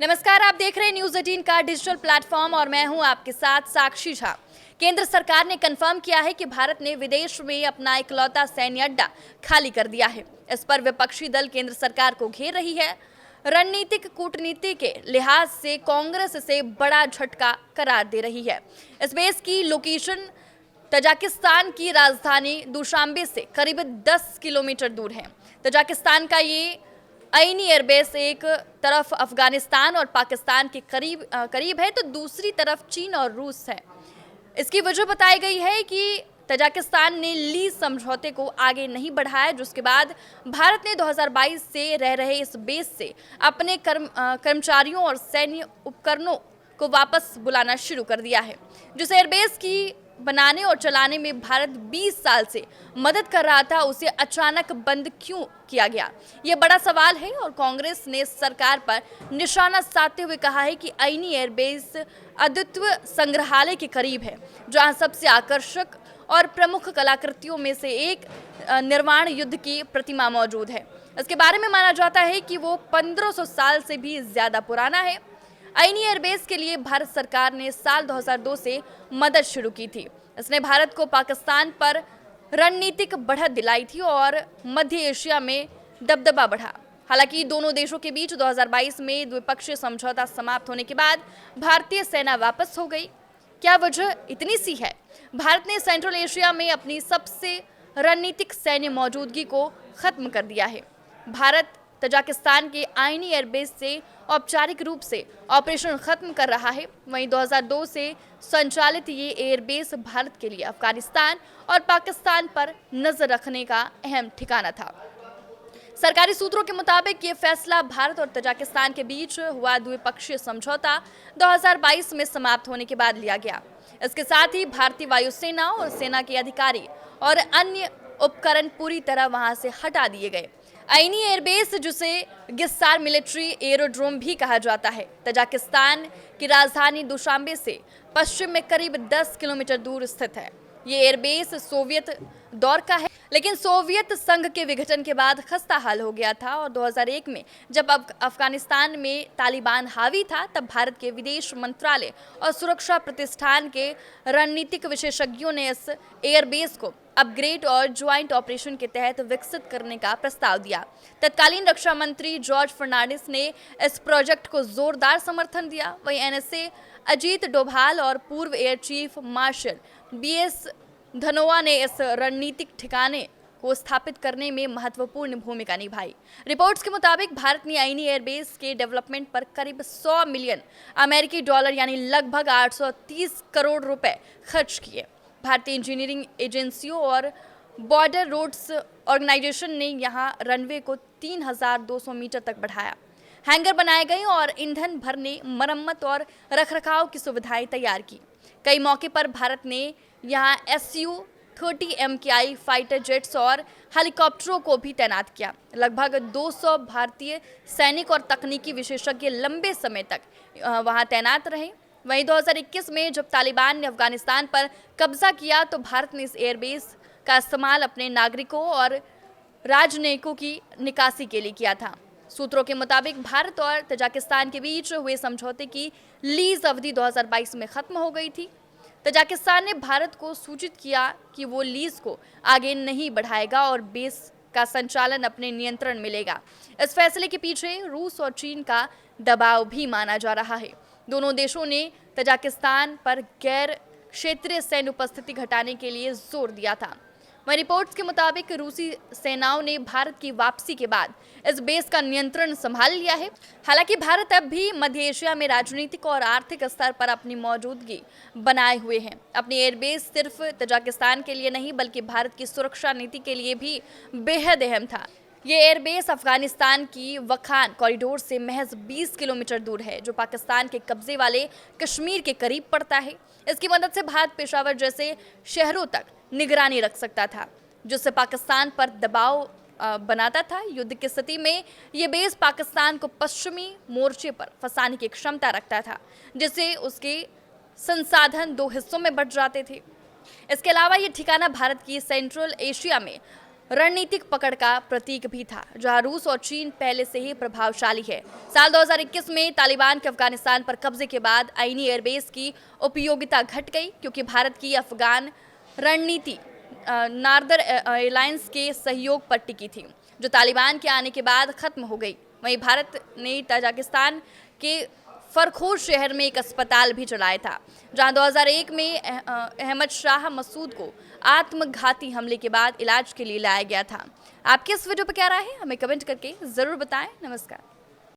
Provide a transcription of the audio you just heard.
नमस्कार, आप देख रहे हैं न्यूज 18 का डिजिटल प्लेटफॉर्म और मैं हूं आपके साथ साक्षी झा। केंद्र सरकार ने कंफर्म किया है कि भारत ने विदेश में अपना इकलौता सैन्य अड्डा खाली कर दिया है। इस पर विपक्षी दल केंद्र सरकार को घेर रही है। रणनीतिक कूटनीति के लिहाज से कांग्रेस इसे बड़ा झटका करार दे रही है। इस बेस की लोकेशन तजाकिस्तान की राजधानी दुशांबे से करीब 10 किलोमीटर दूर है। तजाकिस्तान का ये आईनी एयरबेस एक तरफ अफगानिस्तान और पाकिस्तान के करीब है तो दूसरी तरफ चीन और रूस है। इसकी वजह बताई गई है कि तजाकिस्तान ने लीज समझौते को आगे नहीं बढ़ाया, जिसके बाद भारत ने 2022 से रह रहे इस बेस से अपने कर्मचारियों और सैन्य उपकरणों को वापस बुलाना शुरू कर दिया है। जिस एयरबेस की बनाने और चलाने में भारत 20 साल से मदद कर रहा था, उसे अचानक बंद क्यों किया गया, ये बड़ा सवाल है। और कांग्रेस ने सरकार पर निशाना साधते हुए कहा है कि आईनी एयरबेस अद्वितीय संग्रहालय के करीब है, जहां सबसे आकर्षक और प्रमुख कलाकृतियों में से एक निर्वाण युद्ध की प्रतिमा मौजूद है। इसके बारे में माना जाता है कि वो 1500 साल से भी ज्यादा पुराना है। आईनी एयरबेस के लिए भारत सरकार ने साल 2002 से मदद शुरू की थी। इसने भारत को पाकिस्तान पर रणनीतिक बढ़त दिलाई थी और मध्य एशिया में दबदबा बढ़ा। हालांकि दोनों देशों के बीच 2022 में द्विपक्षीय समझौता समाप्त होने के बाद भारतीय सेना वापस हो गई। क्या वजह इतनी सी है? भारत ने सेंट्रल एशिया में अपनी सबसे रणनीतिक सैन्य मौजूदगी को खत्म कर दिया है। भारत तजाकिस्तान के आईनी एयरबेस से औपचारिक रूप से ऑपरेशन खत्म कर रहा है। वहीं 2002 से संचालित ये एयरबेस भारत के लिए अफगानिस्तान और पाकिस्तान पर नजर रखने का अहम ठिकाना था। सरकारी सूत्रों के मुताबिक ये फैसला भारत और तजाकिस्तान के बीच हुआ द्विपक्षीय समझौता 2022 में समाप्त होने के बाद लिया गया। इसके साथ ही भारतीय वायुसेना और सेना के अधिकारी और अन्य उपकरण पूरी तरह वहां से हटा दिए गए। आईनी एयरबेस, जिसे गिस्सार मिलिट्री एरोड्रोम भी कहा जाता है, तजाकिस्तान की राजधानी दुशांबे से पश्चिम में करीब 10 किलोमीटर दूर स्थित है। ये एयरबेस सोवियत दौर का है, लेकिन सोवियत संघ के विघटन के बाद खस्ता हाल हो गया था और 2001 में जब अफगानिस्तान में तालिबान हावी था, तब भारत के विदेश मंत्रालय और सुरक्षा प्रतिष्ठान के रणनीतिक विशेषज्ञों ने इस एयरबेस को अपग्रेड और ज्वाइंट ऑपरेशन के तहत विकसित करने का प्रस्ताव दिया। तत्कालीन रक्षा मंत्री जॉर्ज फर्नांडिस ने इस प्रोजेक्ट को जोरदार समर्थन दिया। वहीं एनएसए अजीत डोभाल और पूर्व air chief marshal BS Dhanoa ने इस रणनीतिक ठिकाने को स्थापित करने में महत्वपूर्ण भूमिका निभाई। रिपोर्ट्स के मुताबिक भारत ने आईनी एयरबेस के डेवलपमेंट पर करीब 100 मिलियन अमेरिकी डॉलर यानी लगभग 830 करोड़ रुपए खर्च किए। भारतीय इंजीनियरिंग एजेंसियों और बॉर्डर रोड्स ऑर्गेनाइजेशन ने यहां रनवे को 3200 मीटर तक बढ़ाया। हैंगर बनाए गए और ईंधन भरने, मरम्मत और रखरखाव की सुविधाएं तैयार की। कई मौके पर भारत ने यहां Su-30 MKI फाइटर जेट्स और हेलीकॉप्टरों को भी तैनात किया। लगभग 200 भारतीय सैनिक और तकनीकी विशेषज्ञ लंबे समय तक वहां तैनात रहे। वहीं 2021 में जब तालिबान ने अफगानिस्तान पर कब्जा किया, तो भारत ने इस एयरबेस का इस्तेमाल अपने नागरिकों और राजनयिकों की निकासी के लिए किया था। सूत्रों के मुताबिक भारत और तजाकिस्तान के बीच हुए समझौते की लीज अवधि 2022 में खत्म हो गई थी। तजाकिस्तान ने भारत को सूचित किया कि वो लीज को आगे नहीं बढ़ाएगा और बेस का संचालन अपने नियंत्रण में लेगा। इस फैसले के पीछे रूस और चीन का दबाव भी माना जा रहा है। दोनों देशों ने तजाकिस्तान पर गैर क्षेत्रीय सैन्य उपस्थिति घटाने के लिए जोर दिया था। वहीं रिपोर्ट्स के मुताबिक रूसी सेनाओं ने भारत की वापसी के बाद इस बेस का नियंत्रण संभाल लिया है। हालांकि भारत अब भी मध्य एशिया में राजनीतिक और आर्थिक स्तर पर अपनी मौजूदगी बनाए हुए है। अपनी एयरबेस सिर्फ तजाकिस्तान के लिए नहीं, बल्कि भारत की सुरक्षा नीति के लिए भी बेहद अहम था। ये एयरबेस अफगानिस्तान की वखान कॉरिडोर से महज 20 किलोमीटर दूर है, जो पाकिस्तान के कब्जे वाले कश्मीर के करीब पड़ता है। इसकी मदद से भारत पेशावर जैसे शहरों तक निगरानी रख सकता था, जिससे पाकिस्तान पर दबाव बनाता था। युद्ध की स्थिति में ये बेस पाकिस्तान को पश्चिमी मोर्चे पर फंसाने की क्षमता रखता था, जिससे उसके संसाधन 2 हिस्सों में बंट जाते थे। इसके अलावा ये ठिकाना भारत की सेंट्रल एशिया में रणनीतिक पकड़ का प्रतीक भी था, जहां रूस और चीन पहले से ही प्रभावशाली है। साल 2021 में तालिबान के अफगानिस्तान पर कब्जे के बाद आईनी एयरबेस की उपयोगिता घट गई, क्योंकि भारत की अफगान रणनीति नार्दर एलायंस के सहयोग पर टिकी थी, जो तालिबान के आने के बाद खत्म हो गई। वहीं भारत ने तजाकिस्तान के फरखोर शहर में एक अस्पताल भी चलाया था, जहां 2001 में अहमद शाह मसूद को आत्मघाती हमले के बाद इलाज के लिए लाया गया था। आपके इस वीडियो पर क्या राय है, हमें कमेंट करके जरूर बताएं। नमस्कार।